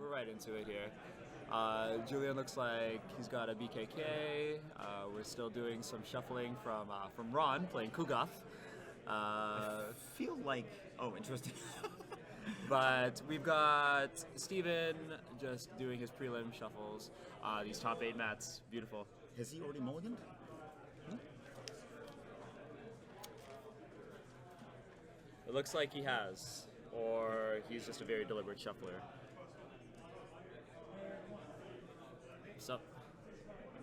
right into it here. Julien looks like he's got a BKK. We're still doing some shuffling from Ron playing Kugath. Feel like, oh, interesting. But we've got Steven just doing his prelim shuffles. These top 8 mats, beautiful. Has he already mulliganed? It looks like he has, or he's just a very deliberate shuffler. So,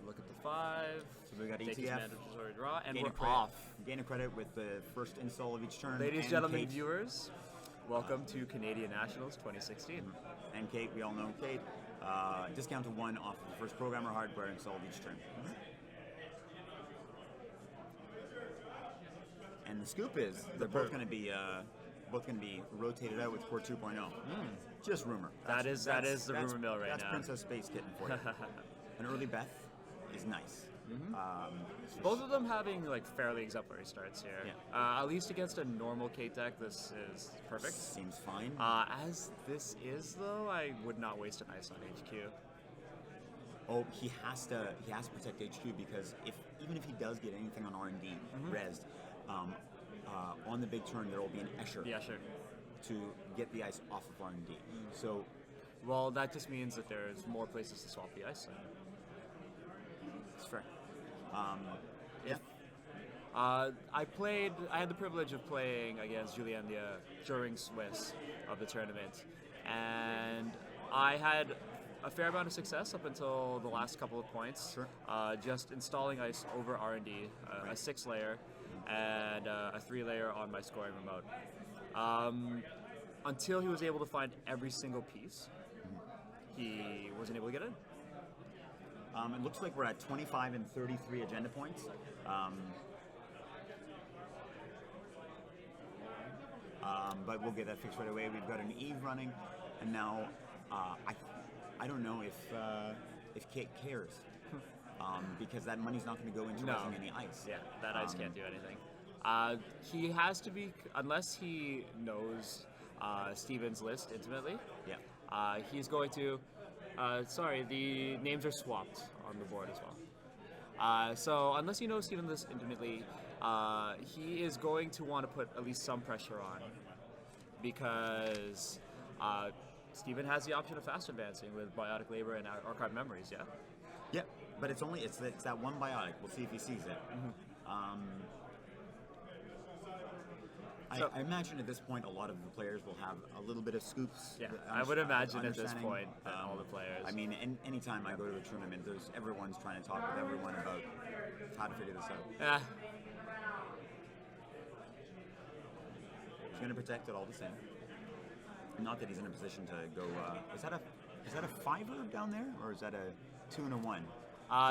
look at the 5. So we got take his ETF. mandatory draw, and Gain we're off. Gain a credit with the first install of each turn. Ladies, and gentlemen, Kate. viewers, welcome to Canadian Nationals 2016. And Kate, we all know Kate. Discount to 1 off of the first programmer hardware installed each turn. And the scoop is they're both going to be rotated out with Core 2.0. Just rumor. That is the rumor mill right that's now. Princess Space Kitten for you. An early Beth is nice. Both of them having like fairly exemplary starts here. Yeah. At least against a normal Kate deck, this is perfect. Seems fine. As this is though, I would not waste an ice on HQ. Oh, he has to protect HQ because even if he does get anything on R&D rezzed, on the big turn there will be an Escher. Yeah, sure. To get the ice off of R&D. So, well, that just means that there's more places to swap the ice in. It's fair. Yeah. I had the privilege of playing against Julien during Swiss of the tournament, and I had a fair amount of success up until the last couple of points. Sure. Just installing ice over R&D, a 6-layer and a 3-layer on my scoring remote. Until he was able to find every single piece, he wasn't able to get in. It looks like we're at 25 and 33 agenda points. But we'll get that fixed right away. We've got an Eve running, and now I don't know if Kate cares. Because that money's not going to go into raising any ice. Yeah, that ice can't do anything. He has to be, unless he knows Steven's list intimately. Yeah. He's going to. Sorry, the names are swapped on the board as well. So unless you know Steven's list intimately, he is going to want to put at least some pressure on, because Steven has the option of fast advancing with Biotic Labor and Archive Memories. Yeah. Yeah, but it's that one Biotic. We'll see if he sees it. I imagine at this point a lot of the players will have a little bit of scoops. Yeah, I would imagine at this point that all the players. I mean, anytime I go to a tournament, everyone's trying to talk with everyone about how to figure this out. Yeah. He's going to protect it all the same. Not that he's in a position to go. Is that a 5er down there, or is that a 2 and a 1?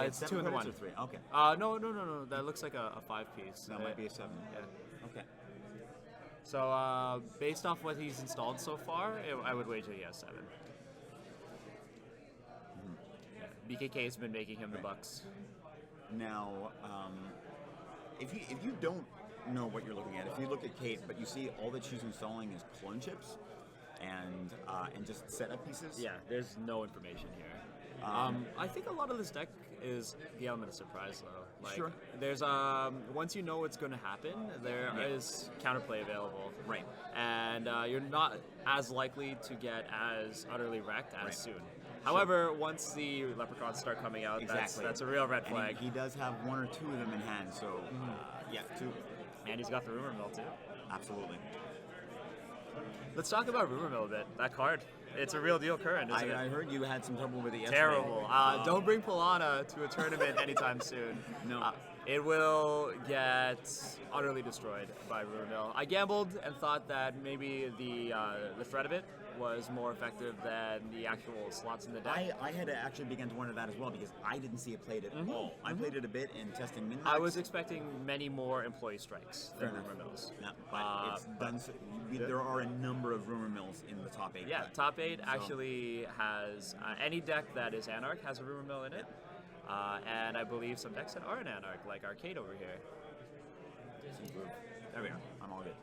It's 2 and a 1. Or 3? Okay. No. That looks like a 5-piece. That might be a 7. Yeah. Okay. So, based off what he's installed so far, I would wager he has 7. Yeah. BKK has been making him the bucks. Now, if you don't know what you're looking at, if you look at Kate, but you see all that she's installing is clone chips and just setup pieces. Yeah, there's no information here. I think a lot of this deck is the element of surprise, though. Like, sure. There's once you know what's going to happen, there is counterplay available. Right. And you're not as likely to get as utterly wrecked as soon. Sure. However, once the leprechauns start coming out, that's a real red flag. And he does have 1 or 2 of them in hand, so yeah, 2. And he's got the rumor mill too. Absolutely. Let's talk about rumor mill a bit. That card. It's a real deal current, isn't it? I heard you had some trouble with it yesterday. Terrible. Don't bring Polana to a tournament anytime soon. No. It will get utterly destroyed by Rumor Mill. I gambled and thought that maybe the threat of it was more effective than the actual slots in the deck. I had to actually begin to wonder that as well, because I didn't see it played at all. I played it a bit in testing min-max. I was expecting many more employee strikes than Rumor Mills. Yeah, but it's done. There are a number of Rumor Mills in the top 8. Yeah, top 8 actually has any deck that is Anarch has a Rumor Mill in it. And I believe some decks that aren't Anarch, like Arcade over here. There we are. I'm all good.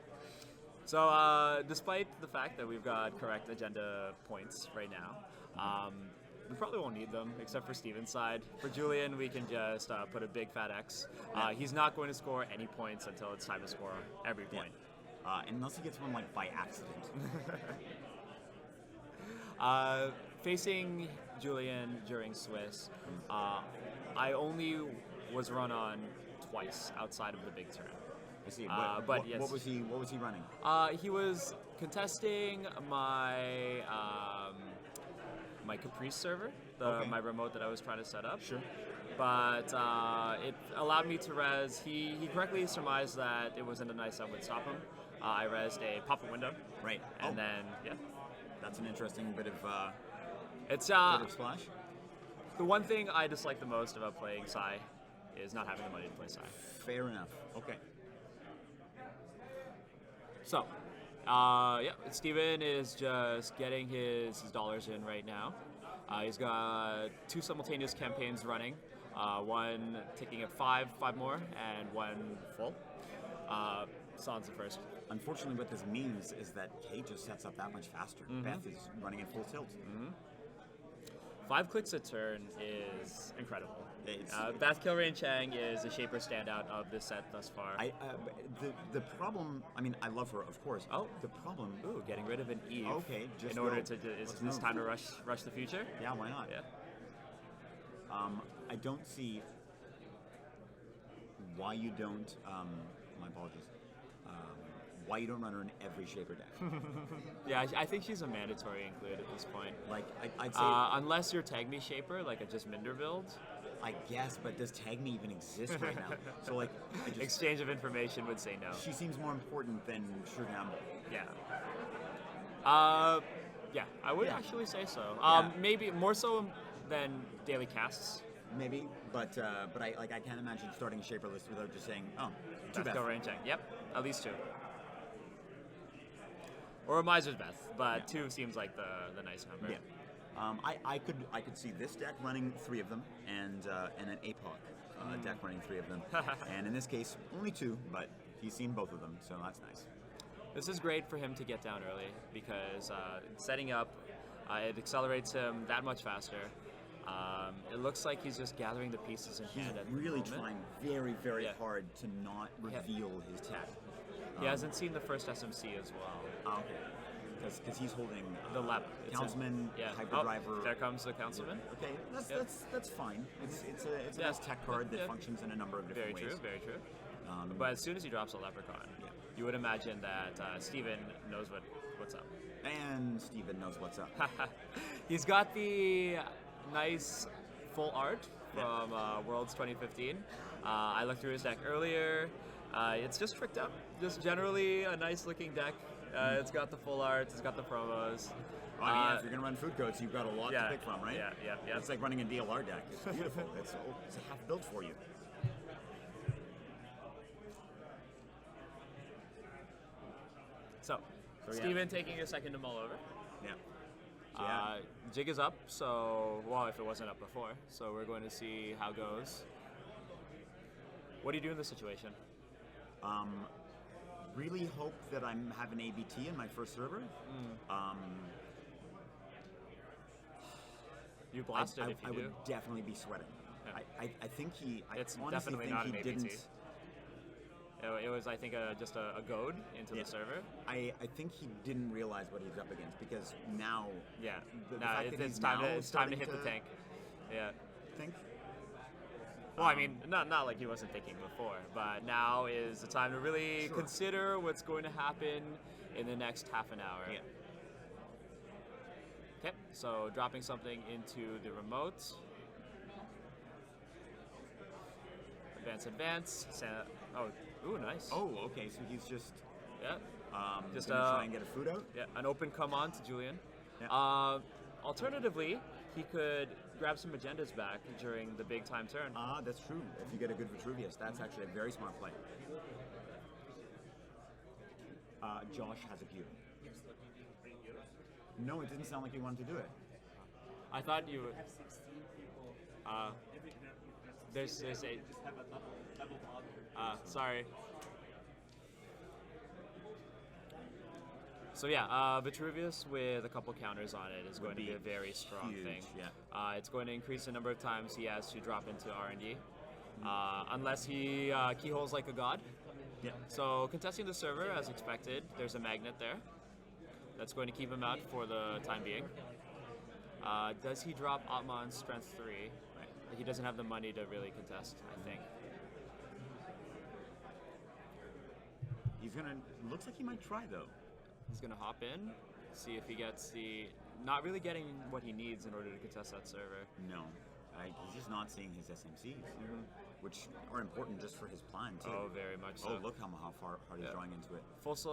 So, despite the fact that we've got correct agenda points right now, we probably won't need them, except for Steven's side. For Julien, we can just put a big fat X. He's not going to score any points until it's time to score every point. Unless he gets one like by accident. Facing Julien during Swiss, I only was run on twice outside of the big turn. I see. But yes, what was he running? he was contesting my my Caprice server, my remote that I was trying to set up. Sure. But it allowed me to res. He correctly surmised that it wasn't a nice up would stop him. I resed a pop-up window. Right. And then, yeah. That's an interesting bit of It's bit of splash. The one thing I dislike the most about playing Psy is not having the money to play Psy. Fair enough. Okay. So, Steven is just getting his dollars in right now. He's got 2 simultaneous campaigns running, one ticking at 5 more, and one full. Sans the first. Unfortunately, what this means is that Kate just sets up that much faster. Beth is running at full tilt. 5 clicks a turn is incredible. It's- Beth Kilrain Chang is the shaper standout of this set thus far. The problem. I mean, I love her, of course. Oh. The problem. Ooh, getting rid of an Eve. Okay, just in order go. to is Let's this move. time to rush the future? Yeah, why not? Yeah. I don't see why you don't. My apologies. Why you don't run her in every shaper deck? Yeah, I think she's a mandatory include at this point. Like I'd say, Unless you're Tag Me Shaper, like a just Minder build. I guess, but does Tag Me even exist right now? So like, Exchange of information would say no. she seems more important than Shugamble. Yeah. Yeah, I would Yeah. actually say so. Yeah. Maybe more so than daily casts. Maybe, but I can't imagine starting a shaper list without just saying, oh, too Beth bad. Kilrain Chang. Yep, at least 2. Or a Miser's Beth, but 2 seems like the nice number. Yeah. I could see this deck running 3 of them and an APOC deck running 3 of them. And in this case, only 2, but he's seen both of them, so that's nice. This is great for him to get down early because setting up, it accelerates him that much faster. It looks like he's just gathering the pieces in He's hand at really the moment. trying very, very Yeah. hard to not reveal his tech. He hasn't seen the first SMC as well. Okay. Because he's holding The lab. It's Councilman, yeah. Hyperdriver. There comes the Councilman. Okay, Yep. that's fine. It's a Yeah. nice tech card that Yeah. functions in a number of different Very ways. true, very true. Um, But as soon as he drops a Leprechaun, Yeah. you would imagine that Steven knows what's up. And Steven knows what's up. He's got the nice full art from Worlds 2015. I looked through his deck earlier. It's just tricked up. Just generally a nice looking deck. It's got the full art. It's got the promos. Well, I mean, if you're gonna run food codes, you've got a lot yeah, to pick from, right? yeah. It's like running a DLR deck. It's beautiful. it's half built for you. So, So, yeah. Steven taking a second to mull over. Yeah. So, yeah. Jig is up, so, well, if it wasn't up before, so we're going to see how it goes. What do you do in this situation? Really hope that I have an ABT in my first server. You blast it if you I do. would definitely be sweating. Yeah. I think he. I It's honestly definitely think not he an ABT. didn't. It was, I think, just a goad into Yeah. the server. I think he didn't realize what he was up against because now. Yeah. The No, fact it's that he's time to now it's time to starting hit the to tank. Yeah. Think. Well, I mean, not like he wasn't thinking before, but now is the time to really Sure. consider what's going to happen in the next half an hour. Yeah. Okay, so dropping something into the remote. Advance. Ooh, nice. Oh, okay. So he's just Yeah, just Just, try and get a food out. yeah, an open come on to Julien. Yeah. Alternatively, he could grab some agendas back during the big time turn. That's true. If you get a good Vitruvius, that's actually a very smart play. Josh has a cue. No, it didn't sound like you wanted to do it. I thought you would. There's a. Sorry. So yeah, Vitruvius with a couple counters on it is going to be a very strong huge, thing. yeah. It's going to increase the number of times he has to drop into R&D, unless he keyholes like a god. Yeah. So contesting the server as expected, there's a magnet there. That's going to keep him out for the time being. Does he drop Atman's Strength 3? Right. He doesn't have the money to really contest, I think. He's gonna. Looks like he might try though. He's going to hop in, see if he gets the... Not really getting what he needs in order to contest that server. No, he's just not seeing his SMCs, which are important just for his plan too. Oh, very much so. Oh, look how hard he's drawing into it. First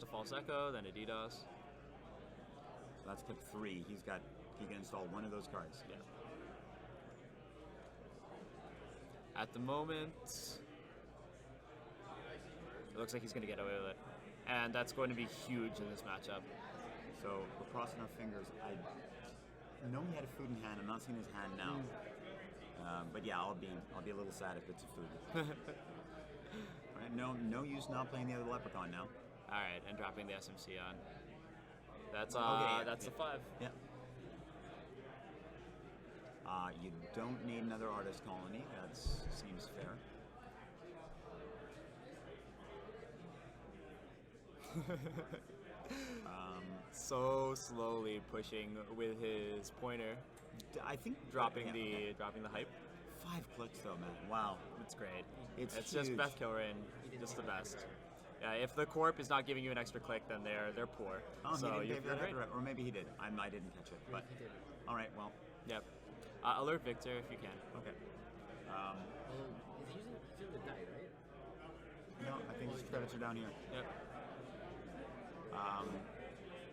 a False Echo, then a DDoS. So that's pick 3. He can install one of those cards. Yeah. At the moment, it looks like he's going to get away with it. And that's going to be huge in this matchup. So we're crossing our fingers. I know he had a food in hand. I'm not seeing his hand now. But yeah, I'll be a little sad if it's a food. All right, no use not playing the other leprechaun now. All right, and dropping the SMC on. That's that's the 5. Yeah. You don't need another artist colony. That seems fair. So slowly pushing with his pointer, I think dropping the hype. 5 clicks though, man. Wow, It's great. It's just huge. best kill rain, just the best. Yeah, if the corp is not giving you an extra click, then they're poor. Oh, so he didn't you're give great. that, or maybe he did. I didn't catch it, but He did. all right. Well, Yep. Alert Victor if you can. okay. He's using the die, right? No, I think his credits are down here. Yep.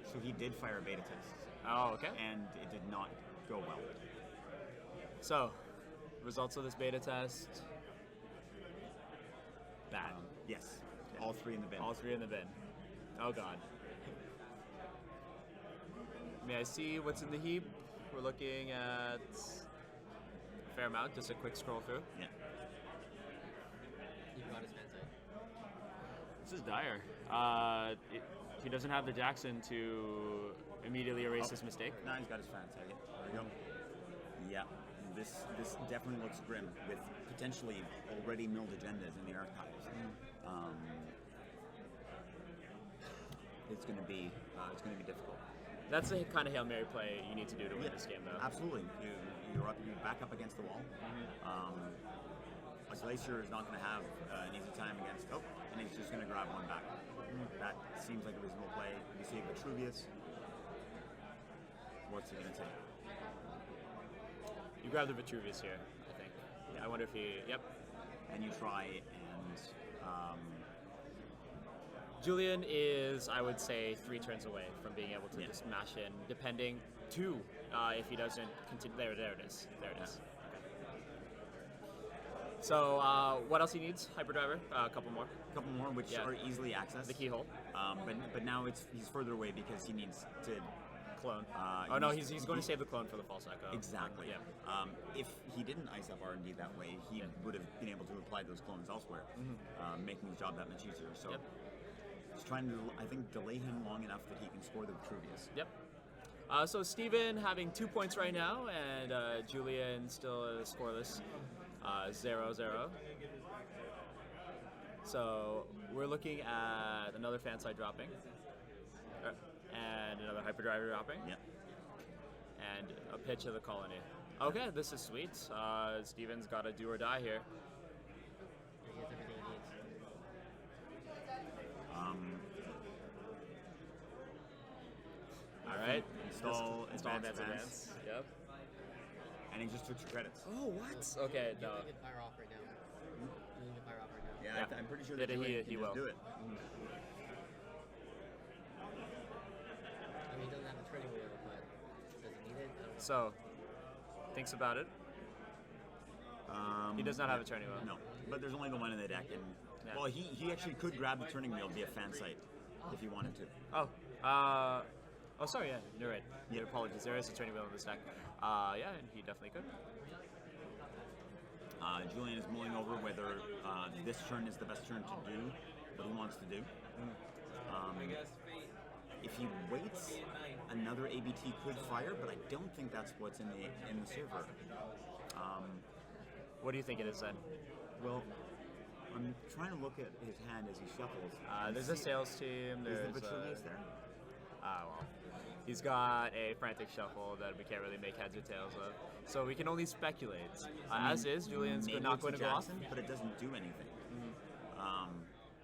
So he did fire a beta test, Oh, okay. and it did not go well. So, results of this beta test. Bad. Yes, all 3 in the bin. All 3 in the bin. Oh god. May I see what's in the heap? We're looking at a fair amount, just a quick scroll through. Yeah. He brought his fan side. This is dire. He doesn't have the Jackson to immediately erase his mistake. Now he's got his fan tag. There we go. Yeah, this definitely looks grim with potentially already milled agendas in the archives. It's going to be difficult. That's the kind of Hail Mary play you need to do to win this game, though. Absolutely. You're back up against the wall. A Glacier is not going to have an easy time against. Oh, and he's just going to grab one back. That seems like a reasonable play. You see Vitruvius. What's he going to take? You grab the Vitruvius here, I think. Yeah, I wonder if he... Yep. And you try and... Julien is, I would say, 3 turns away from being able to just mash in, depending 2 if he doesn't continue. There it is. There it is. Okay. So, what else he needs? Hyperdriver, a couple more. A couple more, which are easily accessed. The keyhole. But now he's further away because he needs to Clone. Oh no, he's going to save the clone for the false echo. Exactly. Yeah. If he didn't ice up R&D that way, he would have been able to apply those clones elsewhere, making his job that much easier. So he's trying to, I think, delay him long enough that he can score the Vitruvius. Yep. So Steven having 2 points right now, and Julien still scoreless, 0-0. So we're looking at another fan side dropping, and another hyperdriver dropping, and a pitch of the colony. Okay, this is sweet. Steven's got a do or die here. He has everything he needs. All right, Install advance. Yep. And he just took 2 credits. Oh, what? Okay, no. You can fire off right now. You can fire off right now. Yeah, I'm pretty sure that He will. do it. I mean, he doesn't have a training wheel, but does he need it? I don't know. So, thinks about it. He does not have a turning wheel. No, but there's only the one in the deck, and well, he actually could grab the turning wheel via fan site if he wanted to. Oh, sorry, yeah, you're right. Yeah, apologies. There is a turning wheel in this deck. Yeah, and he definitely could. Julien is mulling over whether this turn is the best turn to do what he wants to do. If he waits, another ABT could fire, but I don't think that's what's in the server. What do you think it is then? Well, I'm trying to look at his hand as he shuffles. There's a sales team. Is There's the Vitruvius there? well, he's got a frantic shuffle that we can't really make heads or tails of. So we can only speculate. As is, Julian's Maybe not it's going a to go off. Jackson, but it doesn't do anything.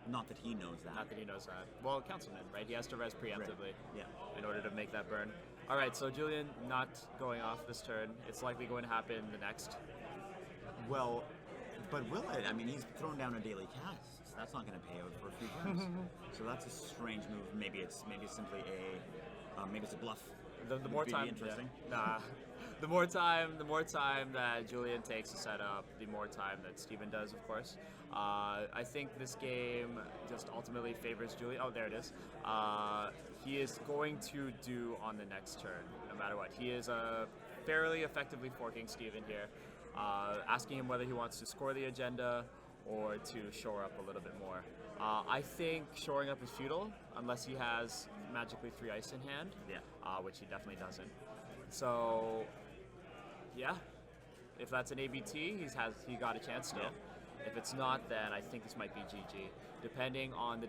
Not that he knows that. Not that he knows that. Well, Councilman, right? He has to res preemptively Yeah. in order to make that burn. All right, so Julien not going off this turn. It's likely going to happen the next. Well, but will it? I mean, he's thrown down a daily cast. That's not going to pay out for a few turns. So that's a strange move. Maybe it's simply maybe it's a bluff. The more Would be time, interesting. Nah. The more time that Julien takes to set up, the more time that Steven does, of course. I think this game just ultimately favors Julien. Oh, there it is. He is going to do on the next turn, no matter what. He is fairly effectively forking Steven here, asking him whether he wants to score the agenda or to shore up a little bit more. I think shoring up is futile unless he has magically 3 ice in hand, which he definitely doesn't. So, yeah, if that's an ABT, he got a chance still. If it's not, then I think this might be GG, depending on the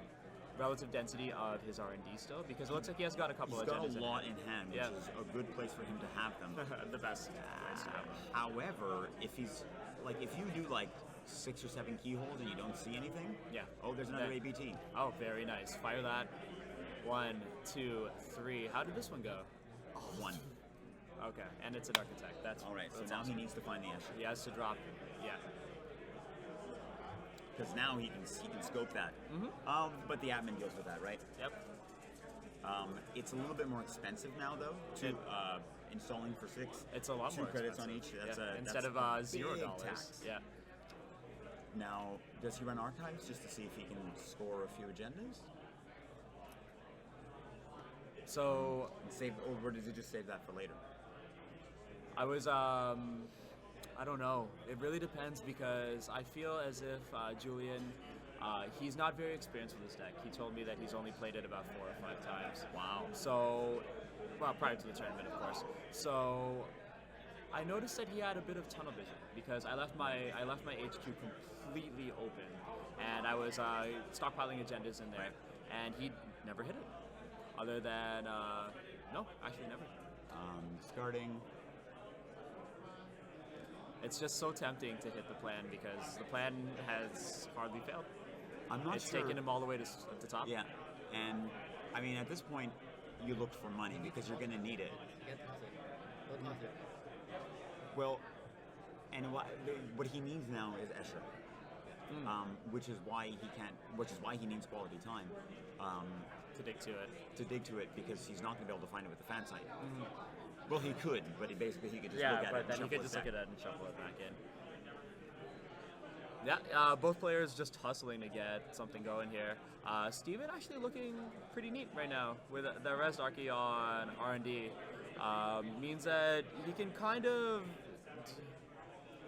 relative density of his R&D still, because it looks like he has got a couple He's of got agendas a lot in in hand, which is a good place for him to have them. the best place to have them. However, if he's if you do 6 or 7 keyholes and you don't see anything, oh, there's another Then- ABT. Oh, very nice. Fire that. 1, 2, 3. How did this one go? 1. Okay, and it's an architect. That's All right, so that's now awesome. he needs to find the Escher. He has to drop. Yeah. Because now he can scope that. But the admin deals with that, right? Yep. It's a little bit more expensive now, though, to installing for 6. It's a lot 2 more credits on expensive. each. That's Yeah. a Instead that's of a $0. big tax. Yeah. Now, does he run archives just to see if he can score a few agendas? So And save, or does he just save that for later? I was I don't know. It really depends because I feel as if Julien, he's not very experienced with this deck. He told me that he's only played it about 4 or 5 times. Wow. So, well, prior to the tournament, of course. So, I noticed that he had a bit of tunnel vision because I left my HQ completely open, and I was stockpiling agendas in there, and he never hit it. Other than no, actually never. Discarding. It's just so tempting to hit the plan because the plan has hardly failed. I'm not It's sure. taken him all the way to the top. Yeah, and I mean at this point, you look for money because you're going to need it. You have to toss it. Don't toss it. Well, and what he needs now is Escher, which is why he needs quality time To dig to it. because he's not going to be able to find it with the fan site. Well, he could, but he could just Yeah, look at it. but and then he shuffle could it just look back. at it and shuffle it back in. Yeah, both players just hustling to get something going here. Steven actually looking pretty neat right now with the Res Archie on R&D. Means that he can kind of...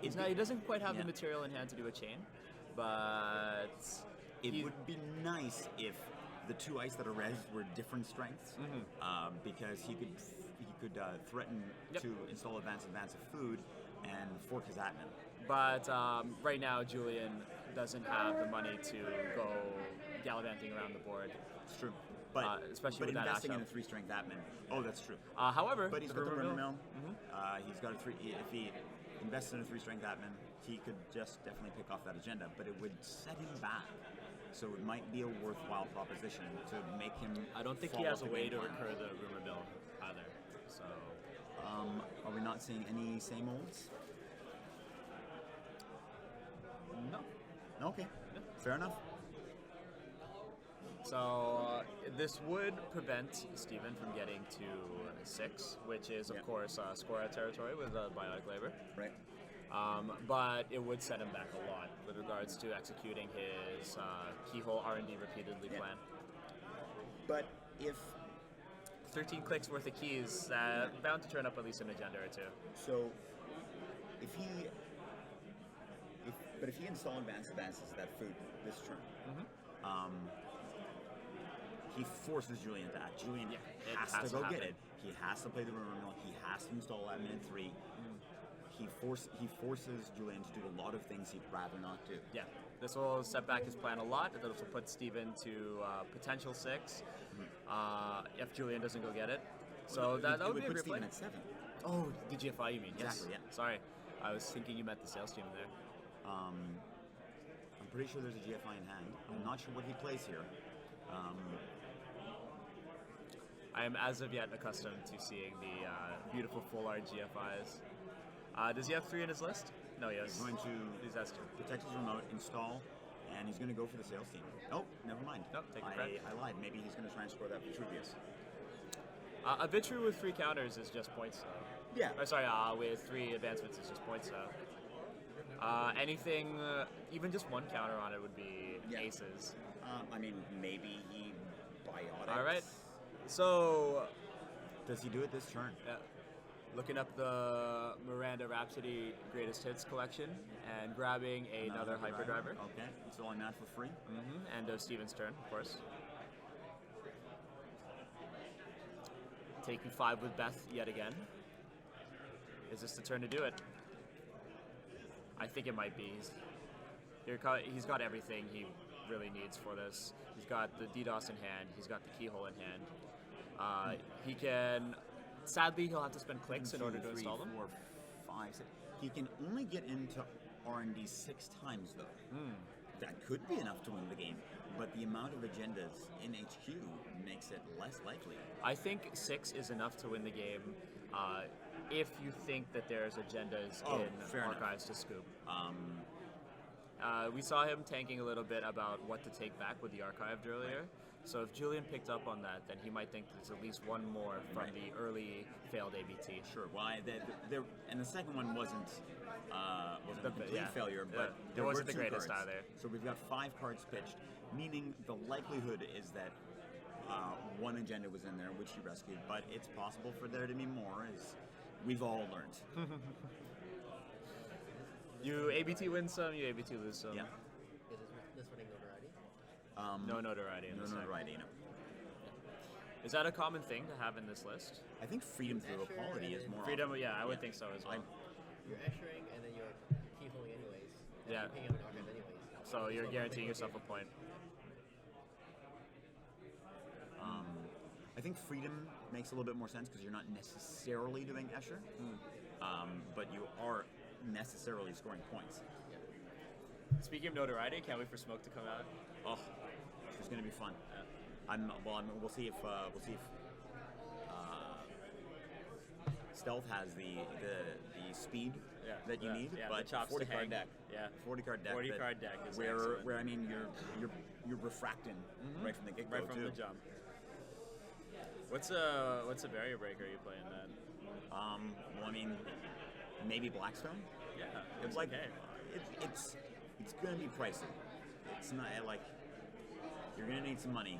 he doesn't quite have the material in hand to do a chain, but... It would be nice if the 2 ice that are res were different strengths, because he could threaten to install advance of food and fork his admin. But right now, Julien doesn't have the money to go gallivanting around the board. It's true, but especially with that investing in a Asho. 3-strength admin. Oh, that's true. However, But he's the got the rumor rumor mill. mill. He's got a 3. If he invests in a 3-strength admin, he could just definitely pick off that agenda. But it would set him back. So it might be a worthwhile proposition to make him. I don't think he follow has a the way game to plan. recur the rumor mill either. So Are we not seeing any same olds? no. Okay, fair enough. So this would prevent Steven from getting to 6, which is of course score out territory with biotic labor. Right. But it would set him back a lot with regards to executing his keyhole R&D repeatedly plan. But if 13 clicks worth of keys, bound to turn up at least an agenda or 2. so, if he advances that food this turn, he forces Julien to act. Julien it has has to to go get happen. it. He has to play the rumor mill. He has to install at minute 3. He forces Julien to do a lot of things he'd rather not do. Yeah, this will set back his plan a lot. This will put Steven to potential 6 if Julien doesn't go get it. So that would be a put great play. Steven at 7. Oh, the GFI you mean? Exactly, Yes. yeah. Sorry, I was thinking you meant the sales team there. I'm pretty sure there's a GFI in hand. I'm not sure what he plays here. I am as of yet accustomed to seeing the beautiful full art GFIs. Does he have 3 in his list? No, he has. He's going to He has 2. protect his remote, install, and he's going to go for the sales team. Oh, never mind. Nope, take the credit. I lied. Maybe he's going to try and score that Vitruvius. A Vitru with 3 counters is just points. Yeah. Or sorry, with 3 advancements is just points. Anything, even just 1 counter on it would be aces. I mean, maybe he biotics. All right. So, Does he do it this turn? looking up the Miranda Rhapsody Greatest Hits collection and grabbing another hyperdriver. Okay. It's all in that for free. End of Steven's turn, of course. Taking 5 with Beth yet again. Is this the turn to do it? I think it might be. He's got everything he really needs for this. He's got the DDoS in hand. He's got the keyhole in hand. He can. Sadly, he'll have to spend clicks in order to install them. 4, 5, 6. He can only get into R&D 6 times though. That could be enough to win the game, but the amount of agendas in HQ makes it less likely. I think 6 is enough to win the game if you think that there's agendas in fair enough. Archives to scoop. We saw him tanking a little bit about what to take back with the Archived earlier. So if Julien picked up on that, then he might think there's at least one more from the early failed ABT. Sure. Why? And the second one wasn't a complete failure, but it wasn't the 2 greatest cards. either. So we've got 5 cards pitched, meaning the likelihood is that one agenda was in there, which he rescued, but it's possible for there to be more, as we've all learned. You ABT win some, you ABT lose some. Yeah. Is this winning notoriety? No notoriety in No this deck. notoriety, no. Is that a common thing to have in this list? I think freedom through equality is more. Freedom, often. yeah, I would think so as well. You're ushering and then you're keyholing anyways. And Yeah. You're picking up an archive anyways. So you're guaranteeing yourself a point. I think freedom makes a little bit more sense because you're not necessarily doing Escher, but you are necessarily scoring points. Speaking of notoriety, can't wait for Smoke to come out. Oh, it's going to be fun. We'll see if Stealth has the speed that you need, but the chops 40 to card hang. deck. Yeah. 40 card deck. 40 card deck is where excellent. I mean you're refracting right from the get go Right from too. the jump. What's a barrier breaker you playing then? Well, I mean, maybe Blackstone. Yeah, It's like it's gonna be pricey. It's not like you're gonna need some money.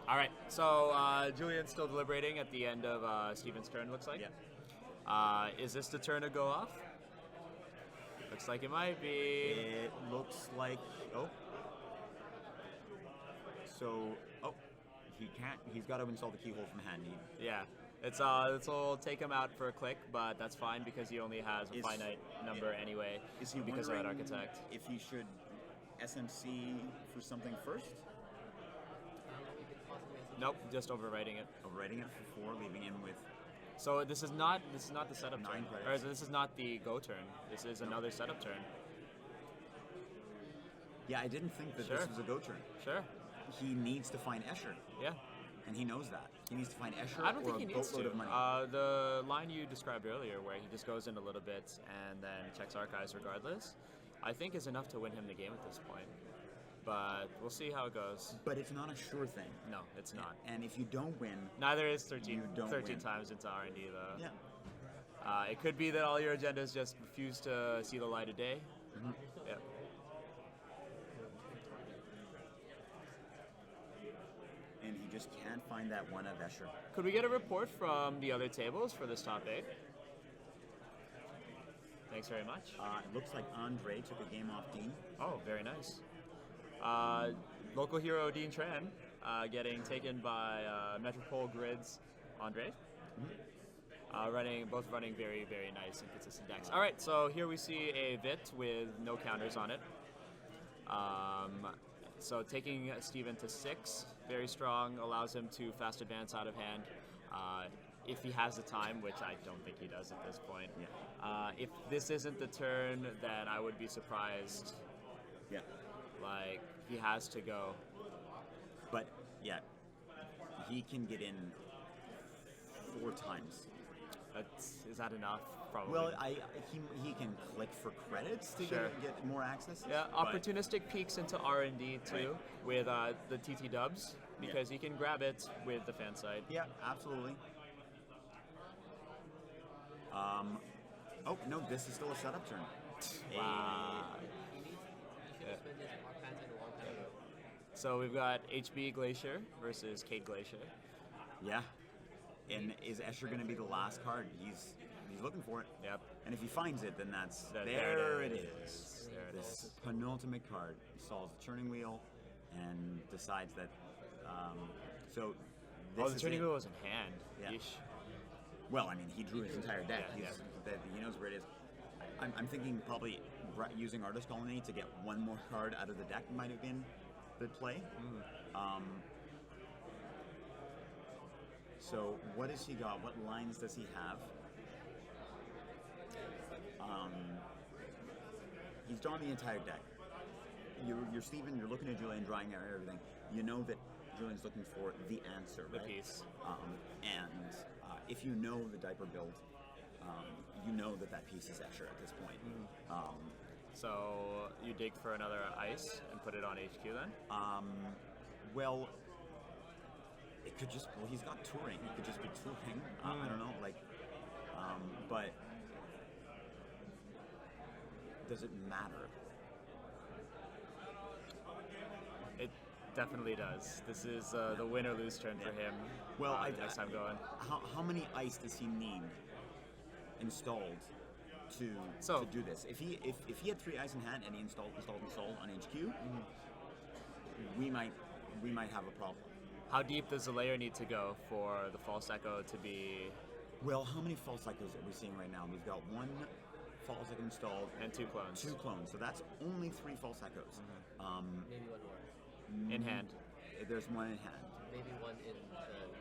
All right, so Julien's still deliberating at the end of Steven's turn, looks like. Yeah. Is this the turn to go off? Looks like it might be. It looks like he can't. He's got to install the keyhole from hand. Yeah, it'll take him out for a click, but that's fine because he only has a finite number anyway. Is he because of that wondering architect? if he should SMC for something first? You could possibly Nope, just overwriting it. Overwriting it for 4, leaving him with. So this is not the setup 9 turn, or credits. this is not the go turn. This is another setup turn. Yeah, I didn't think that Sure. this was a go turn. Sure. He needs to find Escher, Yeah. and he knows that. He needs to find Escher I don't or think a he needs boatload to. of money. The line you described earlier, where he just goes in a little bit and then checks archives regardless, I think is enough to win him the game at this point. But we'll see how it goes. But it's not a sure thing. No, it's not. And if you don't win, Neither is 13, You don't 13 win. times into R&D though. yeah. It could be that all your agendas just refuse to see the light of day. Yeah. And he just can't find that one of Escher. Could we get a report from the other tables for this top 8? Thanks very much. It looks like Andre took a game off Dean. Oh, very nice. Local hero Dean Tran getting taken by Metropole Grid's Andre. Both running very, very nice and consistent decks. All right, so here we see a Vit with no counters on it. So taking Steven to 6, very strong, allows him to fast advance out of hand. If he has the time, which I don't think he does at this point. Yeah. If this isn't the turn, then I would be surprised. Yeah. Like, he has to go. But, yeah, he can get in 4 times. Is that enough? Probably. Well, he can click for credits to Sure. get more access. Yeah, but- opportunistic peeks into R&D too, with the TT dubs, because he can grab it with the fan side. Yeah, absolutely. Oh, no, this is still a setup turn. Wow. He should have spent his Mark Hansen a long time ago. So we've got HB Glacier versus Kate Glacier. Yeah. And is Escher going to be the last card? He's looking for it. Yep. And if he finds it, then There there it it is. is. There it This is. penultimate card. He solves the turning wheel and decides that. So this Oh, the is turning it. wheel was in hand. Yeah. Yeesh. Well, I mean, he drew his entire deck. Yeah, He knows where it is. I'm thinking probably using Artist Colony to get one more card out of the deck might have been the play. So what has he got? What lines does he have? He's drawn the entire deck. You're Steven, you're looking at Julien drawing out everything. You know that Julien's looking for the answer, The right? piece. And if you know the diaper build, you know that piece is Escher at this point. So you dig for another ice and put it on HQ then? Well, it could just, he's got touring. It could just be touring. I don't know, but does it matter? It definitely does. This is the win or lose turn for him. Well, next time going. How many ice does he need installed to do this? If he had 3 ice in hand and he installed on HQ, we might have a problem. How deep does the layer need to go for the false echo to be? Well, how many false echoes are we seeing right now? We've got 1 false echo installed And 2 clones. 2 clones, so that's only 3 false echoes. Maybe one more. In hand. There's 1 in hand. Maybe one in the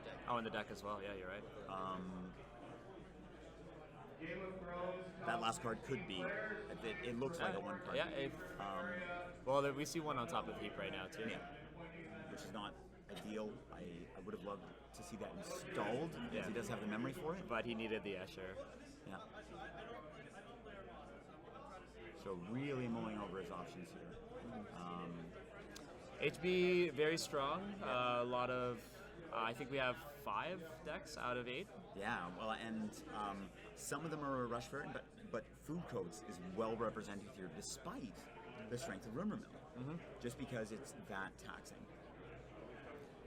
deck. Oh, in the deck as well. Yeah, you're right. That last card could be. It looks like a 1 card. Yeah. Well, we see one on top of the heap right now too. Yeah. Which is not ideal. I would have loved to see that installed because he does have the memory for it. But he needed the Escher. Yeah. So really mulling over his options here. HB very strong. A lot of. I think we have 5 decks out of 8. Yeah, well, and some of them are rush variant, but Food Codes is well represented here despite the strength of Rumor Mill, just because it's that taxing.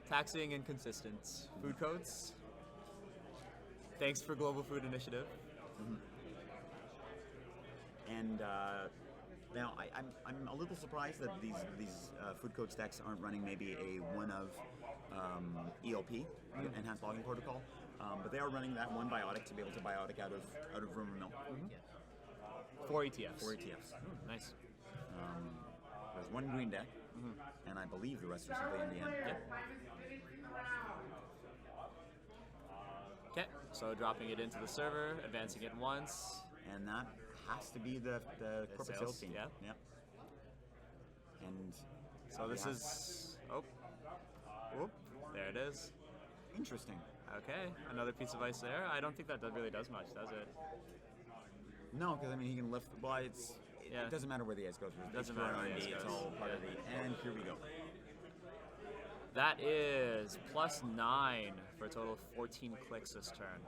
Taxing and consistent. Food codes. Thanks for Global Food Initiative. And now I'm a little surprised that these Food Code stacks aren't running maybe a one of ELP, Enhanced Logging Protocol, but they are running that 1 biotic to be able to biotic out of Rumor Mill. 4 ETFs. 4 ETFs. Nice. There's 1 green deck, and I believe the rest are simply in the end. Yep. Okay, so dropping it into the server, advancing it once. And that has to be the corporate sales team. Yeah. Yep. And So this is. Oh. Whoop. There it is. interesting. Okay, another piece of ice there. I don't think that really does much, does it? No, because I mean he can lift. Well, it Yeah. doesn't matter where the ice goes. Doesn't matter where the ice It's goes. all part of the. And here we go. That is +9 for a total of 14 clicks this turn,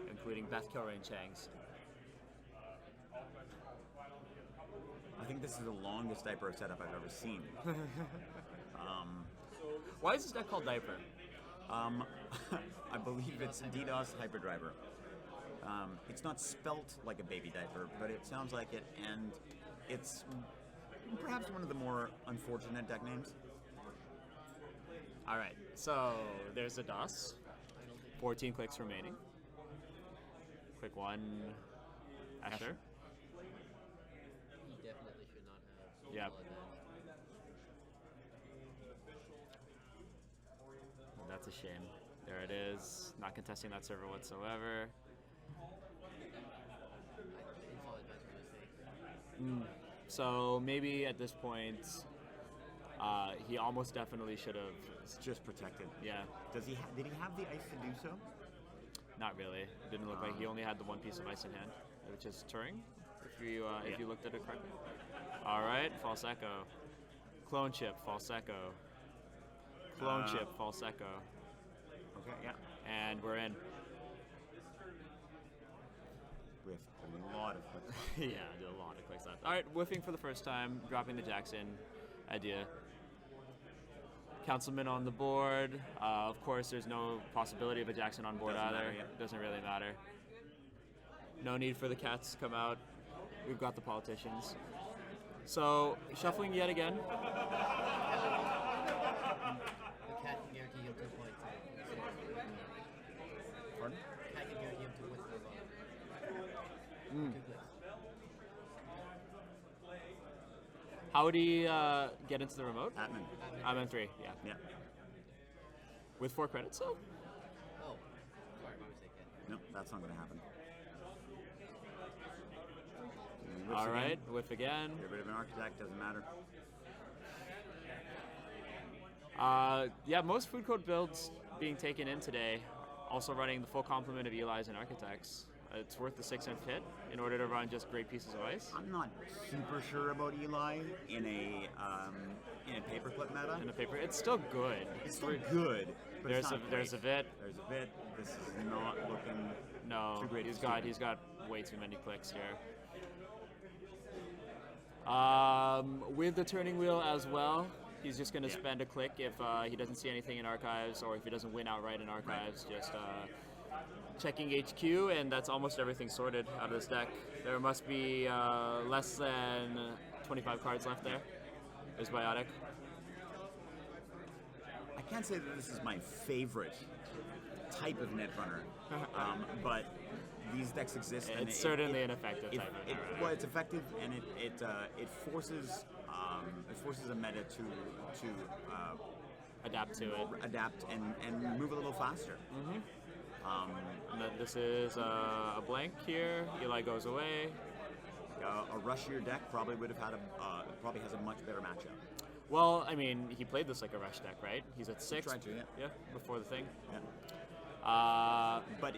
including Beth Kilrain and Chang's. I think this is the longest diaper setup I've ever seen. Why is this deck called Diaper? I believe it's DDoS Hyperdriver. It's not spelt like a baby diaper, but it sounds like it, and it's perhaps one of the more unfortunate deck names. All right, so there's a DOS. I don't think 14 clicks remaining. Quick one, Asher. he definitely should not have. Yep. all of that. That's a shame. There it is. Not contesting that server whatsoever. Install advance was a mistake. So maybe at this point, he almost definitely should have. It's just protected. Yeah, Did he have the ice to do so? not really. It didn't look like he only had the one piece of ice in hand, which is Turing, if you looked at it correctly. All right, false echo. Clone chip, false echo. Clone chip, false echo. Okay, yeah. And we're in. With a lot of clicks. Yeah, I did a lot of clicks left. All right, whiffing for the first time, dropping the Jackson idea. Councilman on the board. Of course, there's no possibility of a Jackson on board Doesn't either. matter, yeah. Doesn't really matter. No need for the cats to come out. We've got the politicians. So, shuffling yet again. The cat can guarantee him 2 points. Pardon? Cat can guarantee him 2 points in the bottom. 2 clicks. How would he get into the remote? Atman. I'm in 3, yeah. Yeah. With 4 credits, though? Oh, sorry, my mistake. Yeah. No, that's not going to happen. All right, whiff again. Get rid of an architect, doesn't matter. Yeah, most food code builds being taken in today, also running the full complement of Eli's and architects. It's worth the 6-cent hit in order to run just great pieces of ice. I'm not super sure about Eli in a paperclip meta. In the paper, it's still good. It's still good, but There's it's not there's a great. bit. There's a bit. This is not looking No, too great. he's to got see. he's got way too many clicks here. With the turning wheel as well, he's just going to Yeah. spend a click if he doesn't see anything in archives, or if he doesn't win outright in archives. Just checking HQ, and that's almost everything sorted out of this deck. There must be less than 25 cards left there. There's Biotic. I can't say that this is my favorite type of Netrunner, but these decks exist. And It's certainly an effective type of Netrunner. Well, it's effective, and it forces a meta to Adapt to it. adapt and move a little faster. And then this is a blank here. Eli goes away. A rushier deck probably would have had probably has a much better matchup. Well, I mean, he played this like a rush deck, right? He's at 6. Tried to, yeah. Yeah, before the thing. Yeah. But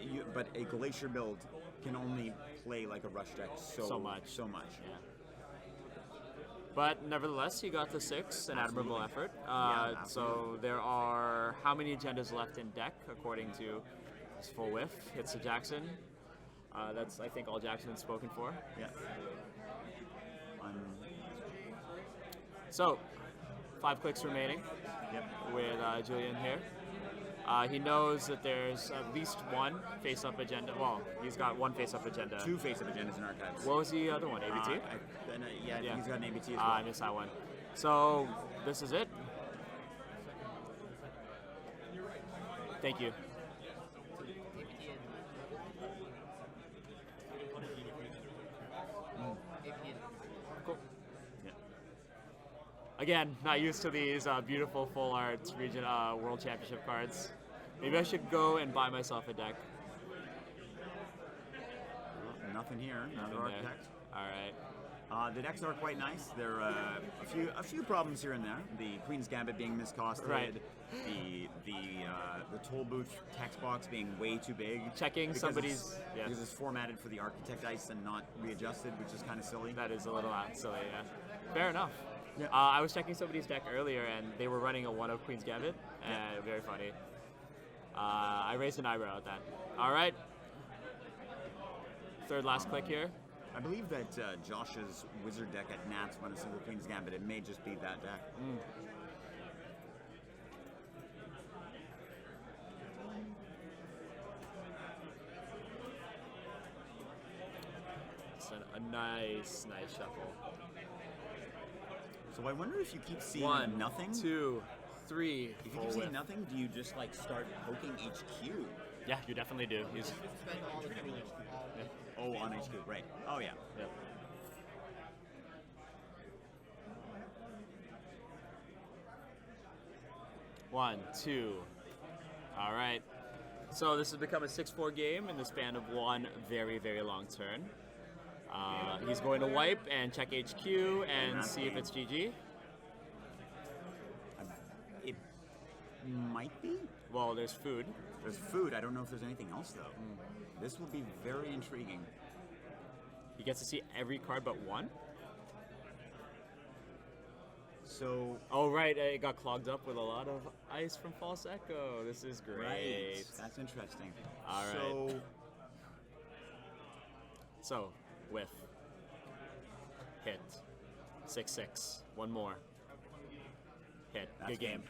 a Glacier build can only play like a rush deck so much. Yeah. But nevertheless, he got the 6, an admirable Absolutely. effort. Yeah, So there are how many agendas left in deck according to his full whiff? Hits the Jackson. That's, I think, all Jackson's spoken for. Yeah. So, 5 clicks remaining Yep. with Julien here. He knows that there's at least one face-up agenda. Well, he's got one face-up agenda. 2 face-up agendas in archives. What was the other one? ABT? I think he's got an ABT as well. I missed that one. So, this is it. Thank you. APT and Cool. Yeah. Again, not used to these beautiful full art region World Championship cards. Maybe I should go and buy myself a deck. Well, nothing here. Another Nothing there. architect. All right. The decks are quite nice. There are a few problems here and there. The Queen's Gambit being miscosted. Right. The toll booth text box being way too big. Checking because somebody's- it's, yeah. because it's formatted for the architect dice and not readjusted, which is kind of silly. That is a little silly, yeah. Fair enough. Yeah. I was checking somebody's deck earlier, and they were running a 1 of Queen's Gambit. Very funny. I raised an eyebrow at that. All right. Third last click here. I believe that Josh's wizard deck at Nats won a single Queen's Gambit. It may just be that deck. It's a nice shuffle. So I wonder if you keep seeing 1, nothing. 2, 3 If you full keep saying whiff. nothing, do you just like start poking HQ? Yeah, you definitely do. He's, Spend all the privilege. Oh, on HQ, right. Oh, yeah. yeah. One, two. All right. So this has become a 6-4 game in the span of one very, very long turn. He's going to wipe and check HQ and That's see if game. it's GG. It might be. Well, there's food. There's food. I don't know if there's anything else, though. This will be very intriguing. He gets to see every card but one. So, Oh, right. It got clogged up with a lot of ice from False Echo. This is great. right. That's interesting. All So, So, whiff. Hit. 6-6. One more. Hit. That's Good game. game.